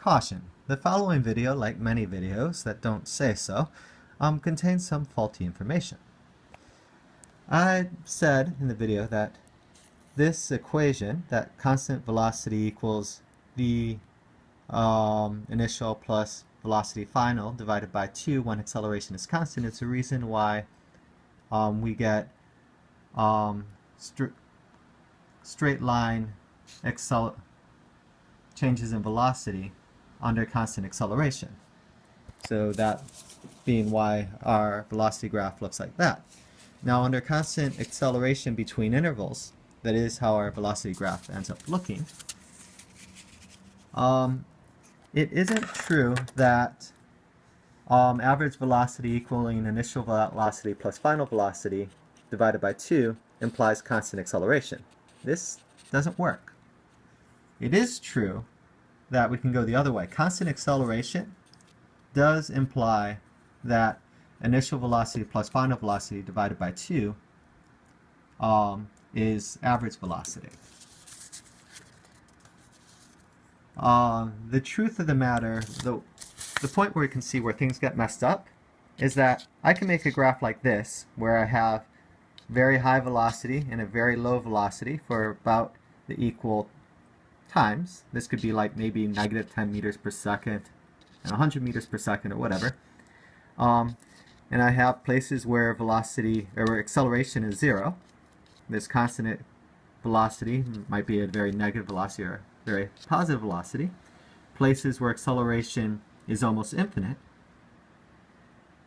Caution. The following video, like many videos that don't say so, contains some faulty information. I said in the video that this equation, that constant velocity equals v initial plus velocity final divided by 2 when acceleration is constant, it's the reason why we get straight line changes in velocity under constant acceleration. So that being why our velocity graph looks like that. Now under constant acceleration between intervals, that is how our velocity graph ends up looking. It isn't true that average velocity equaling initial velocity plus final velocity divided by 2 implies constant acceleration. This doesn't work. It is true that we can go the other way. Constant acceleration does imply that initial velocity plus final velocity divided by 2 is average velocity. The truth of the matter, the point where you can see where things get messed up, is that I can make a graph like this where I have very high velocity and a very low velocity for about the equal times. This could be like maybe negative 10 meters per second and 100 meters per second or whatever. And I have places where velocity or where acceleration is 0. This constant velocity might be a very negative velocity or very positive velocity. Places where acceleration is almost infinite.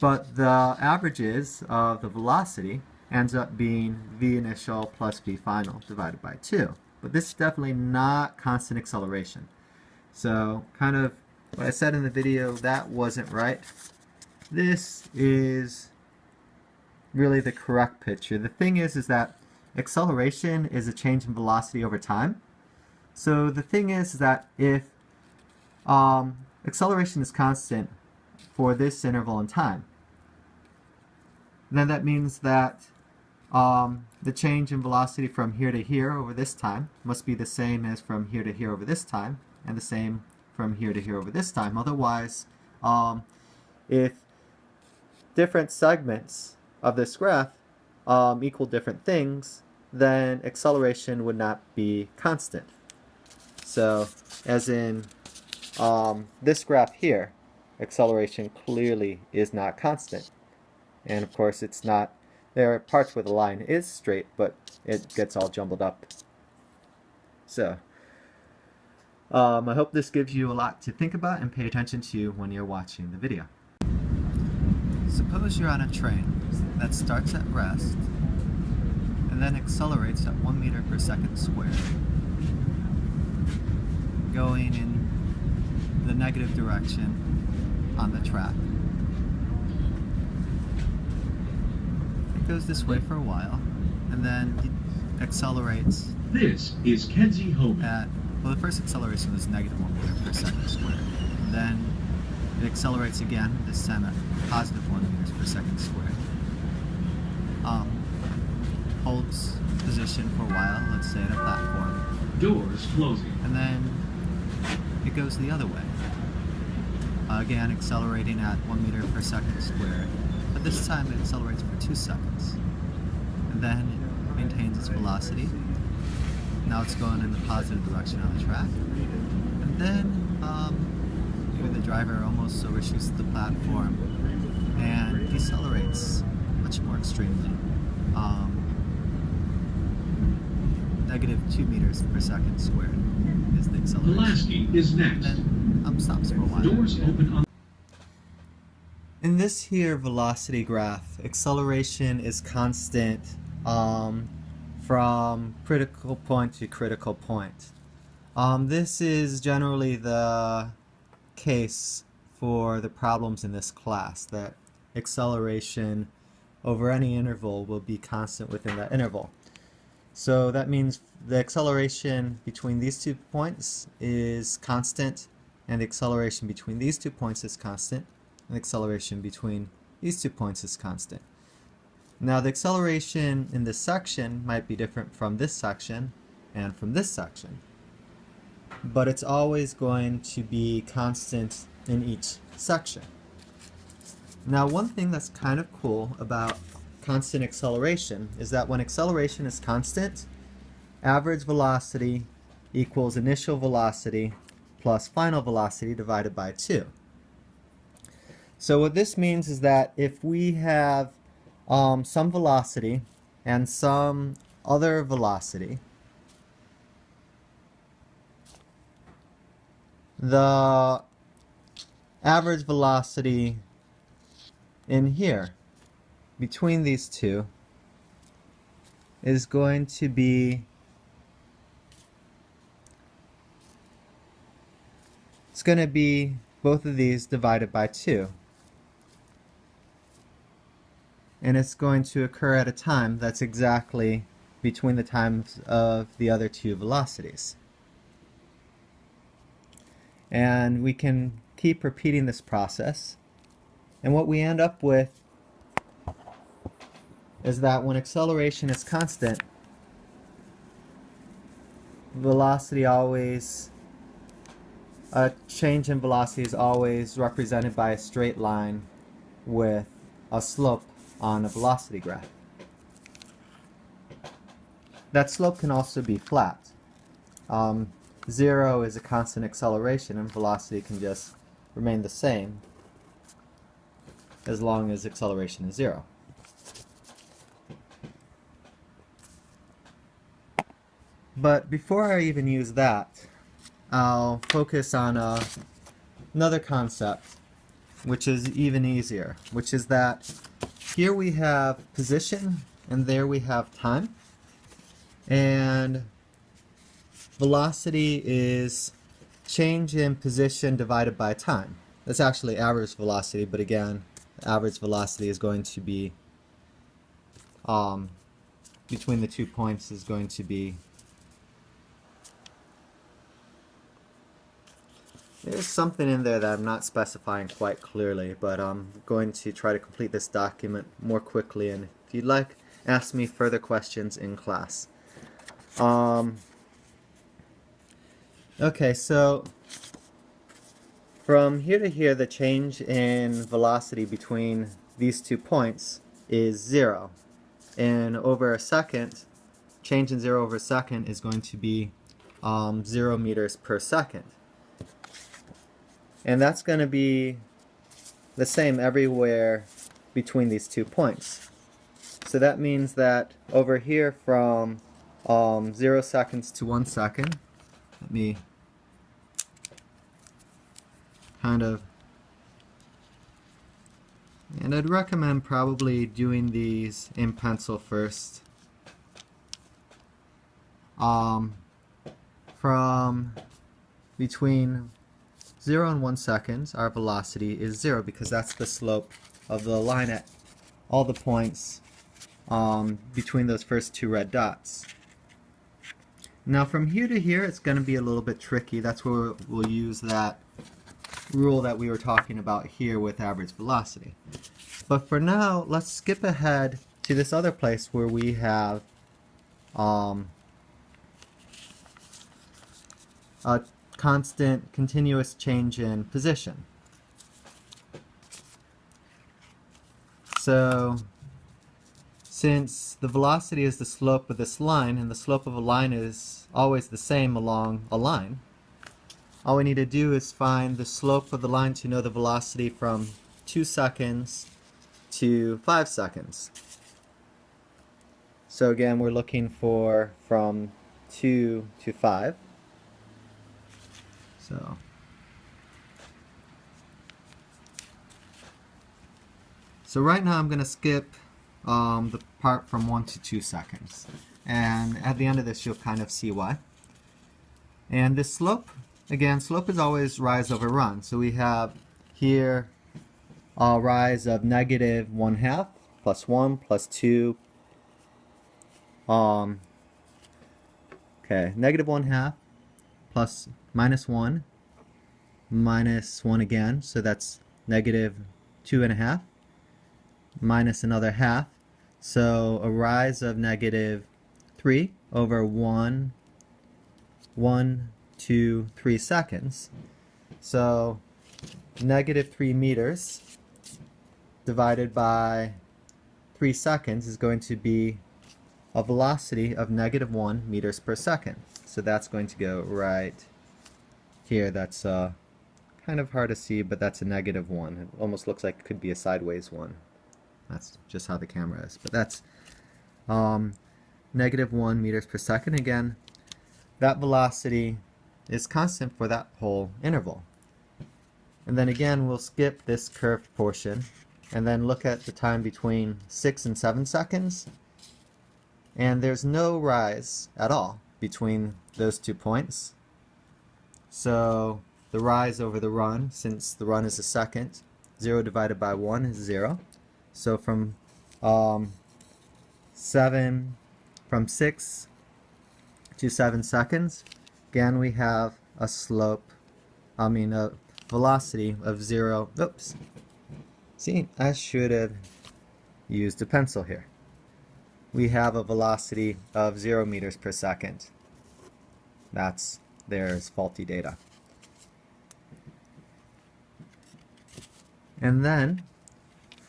But the averages of the velocity ends up being v initial plus v final divided by 2. But this is definitely not constant acceleration. So kind of what I said in the video, that wasn't right. This is really the correct picture. The thing is that acceleration is a change in velocity over time. So the thing is that if acceleration is constant for this interval in time, then that means that the change in velocity from here to here over this time must be the same as from here to here over this time, and the same from here to here over this time. Otherwise, if different segments of this graph equal different things, then acceleration would not be constant. So, as in this graph here, acceleration clearly is not constant. And of course it's not. There are parts where the line is straight, but it gets all jumbled up. So, I hope this gives you a lot to think about and pay attention to when you're watching the video. Suppose you're on a train that starts at rest and then accelerates at 1 meter per second squared, going in the negative direction on the track. Goes this way for a while, and then accelerates. This is Kenzie Hope. Well, the first acceleration was negative 1 meter per second squared. And then it accelerates again, this time at positive 1 meters per second squared. Holds position for a while, let's say at a platform. Doors closing. And then it goes the other way. Again, accelerating at 1 meter per second squared. But this time it accelerates for 2 seconds, and then it maintains its velocity. Now it's going in the positive direction on the track, and then maybe the driver almost overshoots the platform and decelerates much more extremely. Negative 2 meters per second squared is the acceleration. Pulaski is next. And then stops for a while. Doors open on. In this here velocity graph, acceleration is constant from critical point to critical point. This is generally the case for the problems in this class, that acceleration over any interval will be constant within that interval. So that means the acceleration between these 2 points is constant, and the acceleration between these 2 points is constant. And the acceleration between these 2 points is constant. Now the acceleration in this section might be different from this section and from this section. but it's always going to be constant in each section. Now, one thing that's kind of cool about constant acceleration is that when acceleration is constant, average velocity equals initial velocity plus final velocity divided by 2. So what this means is that if we have some velocity and some other velocity, the average velocity in here between these two is going to be both of these divided by 2. And it's going to occur at a time that's exactly between the times of the other two velocities. And we can keep repeating this process. And what we end up with is that when acceleration is constant, a change in velocity is always represented by a straight line with a slope on a velocity graph. That slope can also be flat. 0 is a constant acceleration, and velocity can just remain the same as long as acceleration is 0. But before I even use that, I'll focus on another concept, which is even easier, which is that here we have position and there we have time, and velocity is change in position divided by time. That's actually average velocity, but again, average velocity is going to be between the 2 points is going to be, there's something in there that I'm not specifying quite clearly, but I'm going to try to complete this document more quickly, and if you'd like, ask me further questions in class. Okay, so from here to here, the change in velocity between these 2 points is 0. And over a second, change in 0 over a second is going to be 0 meters per second. And that's going to be the same everywhere between these 2 points. So that means that over here from 0 seconds to 1 second, let me and I'd recommend probably doing these in pencil first. From between 0 and 1 second, our velocity is 0 because that's the slope of the line at all the points between those first 2 red dots. Now from here to here, it's going to be a little bit tricky. That's where we'll use that rule that we were talking about here with average velocity. But for now, let's skip ahead to this other place where we have a constant, continuous change in position. So since the velocity is the slope of this line, and the slope of a line is always the same along a line, all we need to do is find the slope of the line to know the velocity from 2 seconds to 5 seconds. So again, we're looking for from 2 to 5. So right now I'm going to skip the part from 1 to 2 seconds. And at the end of this you'll kind of see why. And this slope, again, slope is always rise over run. So we have here a rise of negative 1/2 plus 1 plus 2. Negative 1/2 plus minus 1 minus 1 again. So that's negative 2.5 minus another half. So a rise of negative 3 over 1, 1, to 3 seconds. So negative 3 meters divided by 3 seconds is going to be a velocity of negative 1 meters per second. So that's going to go right here. That's kind of hard to see, but that's a negative 1. It almost looks like it could be a sideways 1. That's just how the camera is. But that's negative 1 meters per second. Again, that velocity is constant for that whole interval. And then again, we'll skip this curved portion and then look at the time between 6 and 7 seconds. And there's no rise at all between those 2 points. So the rise over the run, since the run is a second, 0 divided by 1 is 0. So from 6 to 7 seconds, again we have a a velocity of 0. Oops. See, I should have used a pencil here. We have a velocity of 0 meters per second. There's faulty data. And then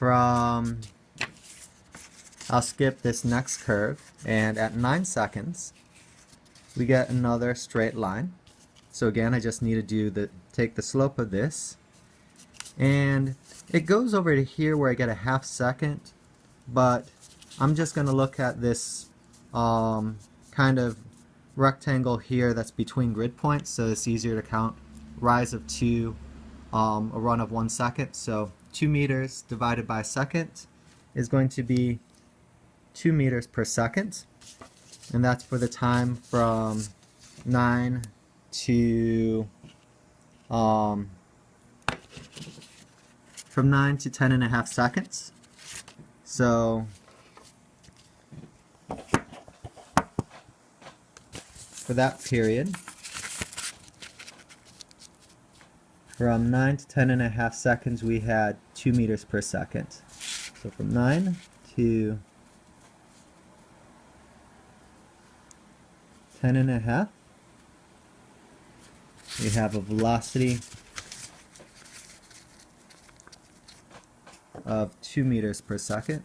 I'll skip this next curve, and at 9 seconds we get another straight line. So again, I just need to take the slope of this, and it goes over to here where I get a half second, but I'm just going to look at this kind of rectangle here that's between grid points, so it's easier to count. Rise of 2, a run of 1 second, so 2 meters divided by a second is going to be 2 meters per second, and that's for the time from 9 to 10.5 seconds. So for that period, from 9 to 10.5 seconds, we had 2 meters per second. So from 9 to 10.5, we have a velocity of 2 meters per second.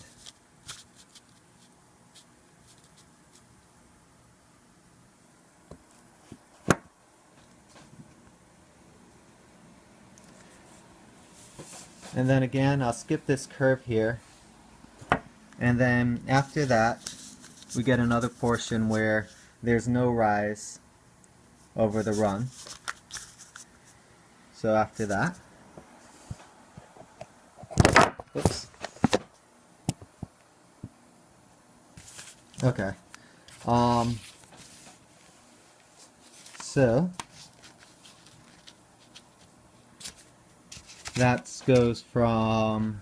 And then again, I'll skip this curve here, and then after that we get another portion where there's no rise over the run. So after that, oops. Okay. So that goes from,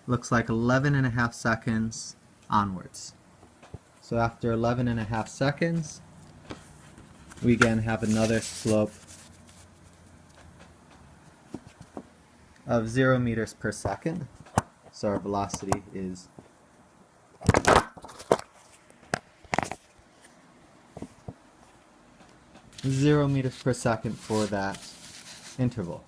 looks like 11.5 seconds onwards. So after 11.5 seconds, we again have another slope of 0 meters per second. So our velocity is 0 meters per second for that interval.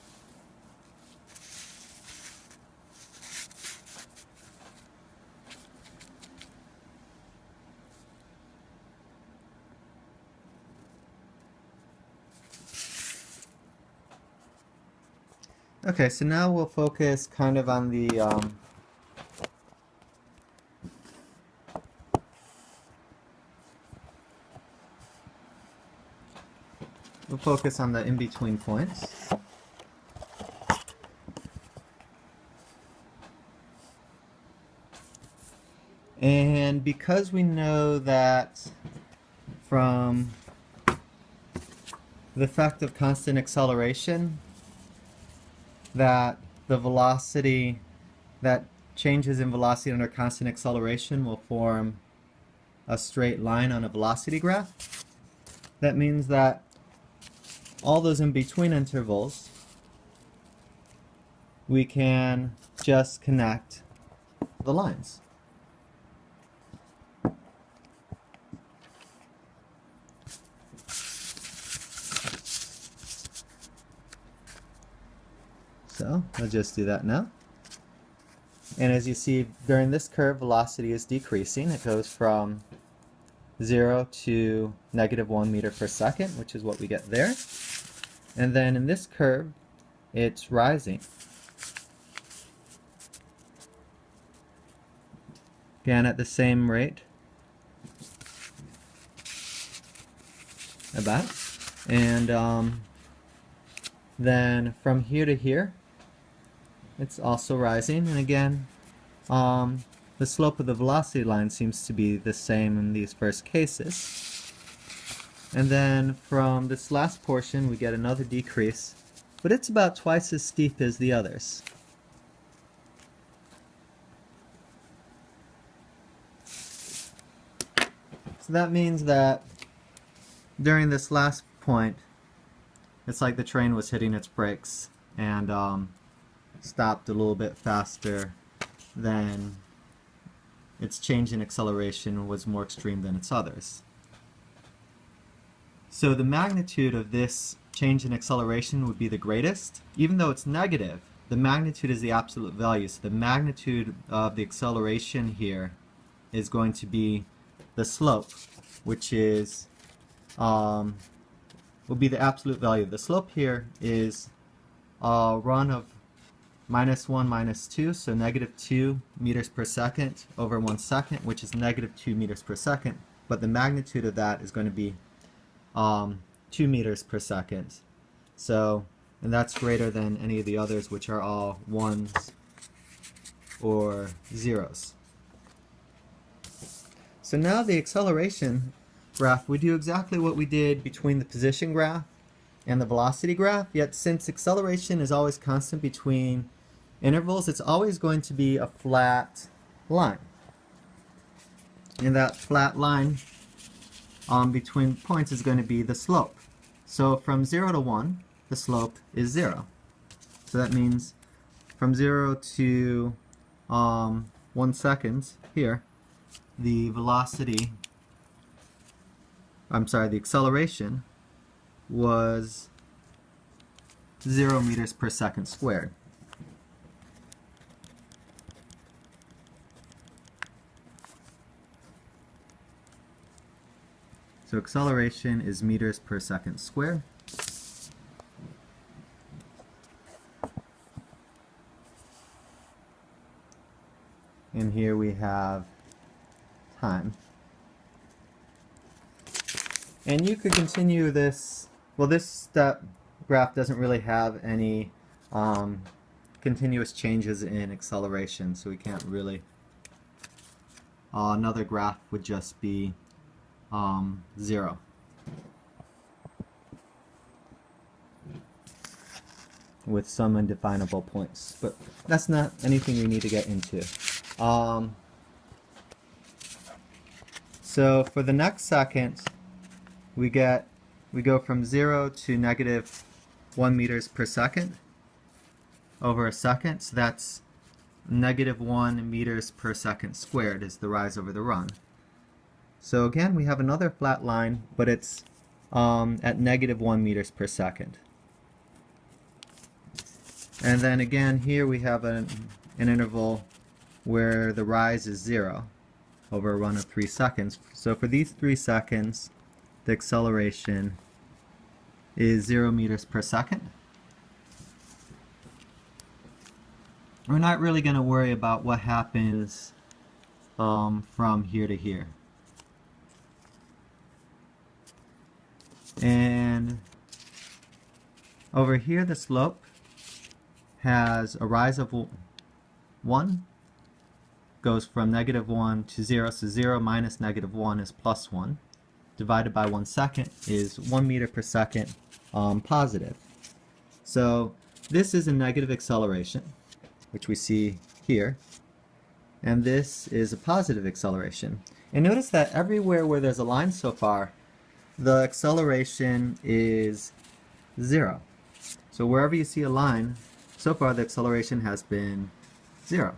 Okay, so now we'll focus kind of on the in-between points. And because we know that from the effect of constant acceleration, that the velocity, that changes in velocity under constant acceleration will form a straight line on a velocity graph. That means that all those in-between intervals, we can just connect the lines. So I'll just do that now. And as you see, during this curve, velocity is decreasing. It goes from 0 to -1 meter per second, which is what we get there. And then in this curve, it's rising. Again, at the same rate. About. And then from here to here, it's also rising. And again, the slope of the velocity line seems to be the same in these first cases. And then from this last portion, we get another decrease, but it's about twice as steep as the others. So that means that during this last point, it's like the train was hitting its brakes and stopped a little bit faster than its change in acceleration was more extreme than its others. So the magnitude of this change in acceleration would be the greatest. Even though it's negative, the magnitude is the absolute value. So the magnitude of the acceleration here is going to be the slope, which is will be the absolute value. The slope here is a run of -1, -2, so -2 meters per second over 1 second, which is -2 meters per second. But the magnitude of that is going to be 2 meters per second. So, and that's greater than any of the others, which are all 1s or 0s. So now the acceleration graph, we do exactly what we did between the position graph and the velocity graph, yet since acceleration is always constant between intervals, it's always going to be a flat line. And that flat line between points is going to be the slope. So from 0 to 1, the slope is 0. So that means from 0 to 1 second here, the velocity, the acceleration was 0 meters per second squared. So acceleration is meters per second squared. And here we have time. And you could continue this, well, this step graph doesn't really have any continuous changes in acceleration, so we can't really, another graph would just be 0. With some undefinable points, but that's not anything we need to get into. So for the next second, we go from 0 to -1 meters per second over a second. So that's -1 meters per second squared is the rise over the run. So again, we have another flat line, but it's at -1 meters per second. And then again, here we have an interval where the rise is 0 over a run of 3 seconds. So for these 3 seconds, the acceleration is 0 meters per second. We're not really going to worry about what happens from here to here. And over here, the slope has a rise of 1, goes from -1 to 0, so 0 minus -1 is +1, divided by 1 second is 1 meter per second positive. So this is a negative acceleration, which we see here, and this is a positive acceleration. And notice that everywhere where there's a line so far, the acceleration is 0. So wherever you see a line, so far the acceleration has been 0,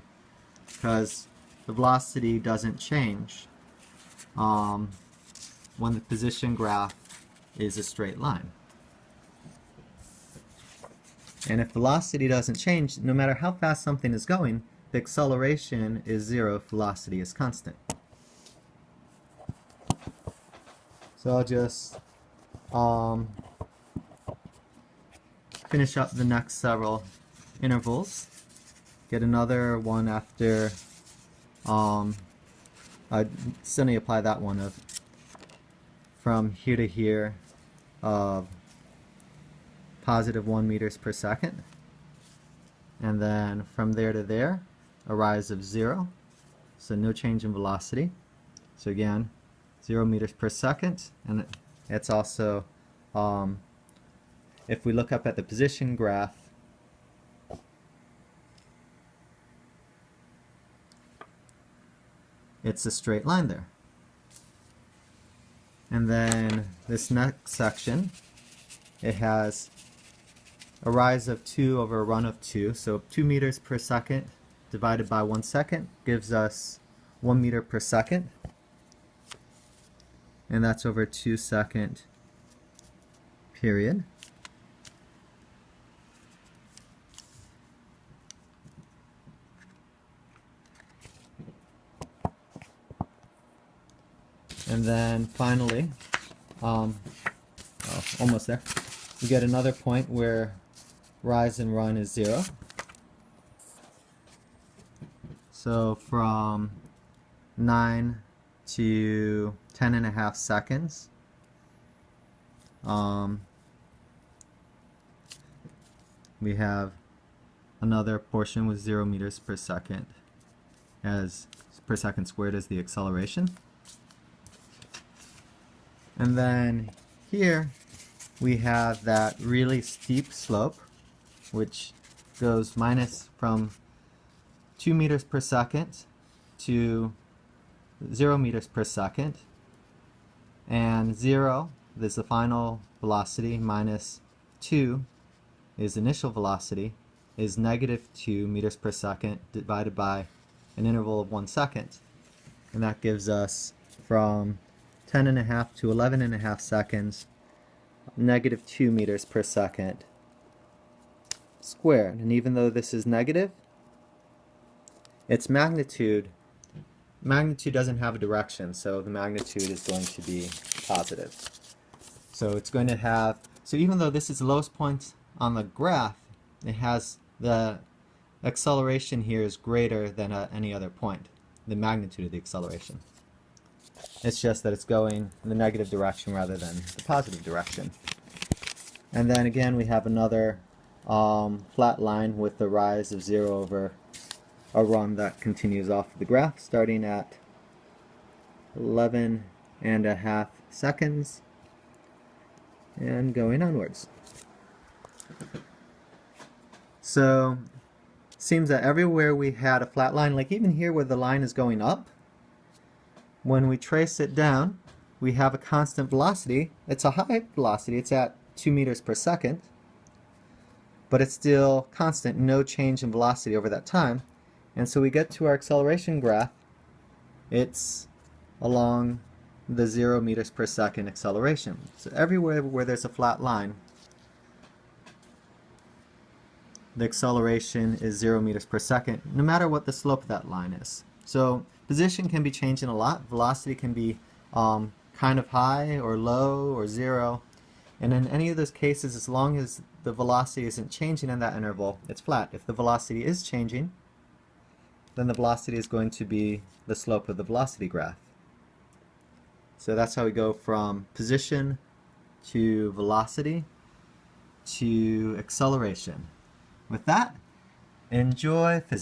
because the velocity doesn't change when the position graph is a straight line. And if velocity doesn't change, no matter how fast something is going, the acceleration is 0 if velocity is constant. So I'll just finish up the next several intervals. Get another one after I suddenly apply that one of from here to here of positive 1 meters per second, and then from there to there a rise of 0, so no change in velocity. So again, 0 meters per second, and it's also if we look up at the position graph, it's a straight line there. And then this next section, it has a rise of 2 over a run of 2. So 2 meters per second divided by 1 second gives us 1 meter per second. And that's over a 2-second period. And then finally, almost there, we get another point where rise and run is 0. So from 9 to 10.5 seconds, we have another portion with 0 meters per second as per second squared as the acceleration. And then here we have that really steep slope, which goes minus from 2 meters per second to 0 meters per second. And 0 is the final velocity, minus 2 is initial velocity, is negative 2 meters per second divided by an interval of 1 second. And that gives us from 10.5 to 11.5 seconds, negative 2 meters per second squared. And even though this is negative, its magnitude doesn't have a direction, so the magnitude is going to be positive. So it's going to have, so even though this is the lowest point on the graph, it has the acceleration here is greater than at any other point, the magnitude of the acceleration. It's just that it's going in the negative direction rather than the positive direction. And then again we have another flat line with the rise of 0 over a run that continues off the graph starting at 11.5 seconds and going onwards. So seems that everywhere we had a flat line, like even here where the line is going up, when we trace it down, we have a constant velocity. It's a high velocity, it's at 2 meters per second, but it's still constant, no change in velocity over that time. And so we get to our acceleration graph, it's along the 0 meters per second acceleration. So everywhere where there's a flat line, the acceleration is 0 meters per second, no matter what the slope of that line is. So position can be changing a lot. Velocity can be kind of high or low or 0. And in any of those cases, as long as the velocity isn't changing in that interval, it's flat. If the velocity is changing, then the velocity is going to be the slope of the velocity graph. So that's how we go from position to velocity to acceleration. With that, enjoy physics.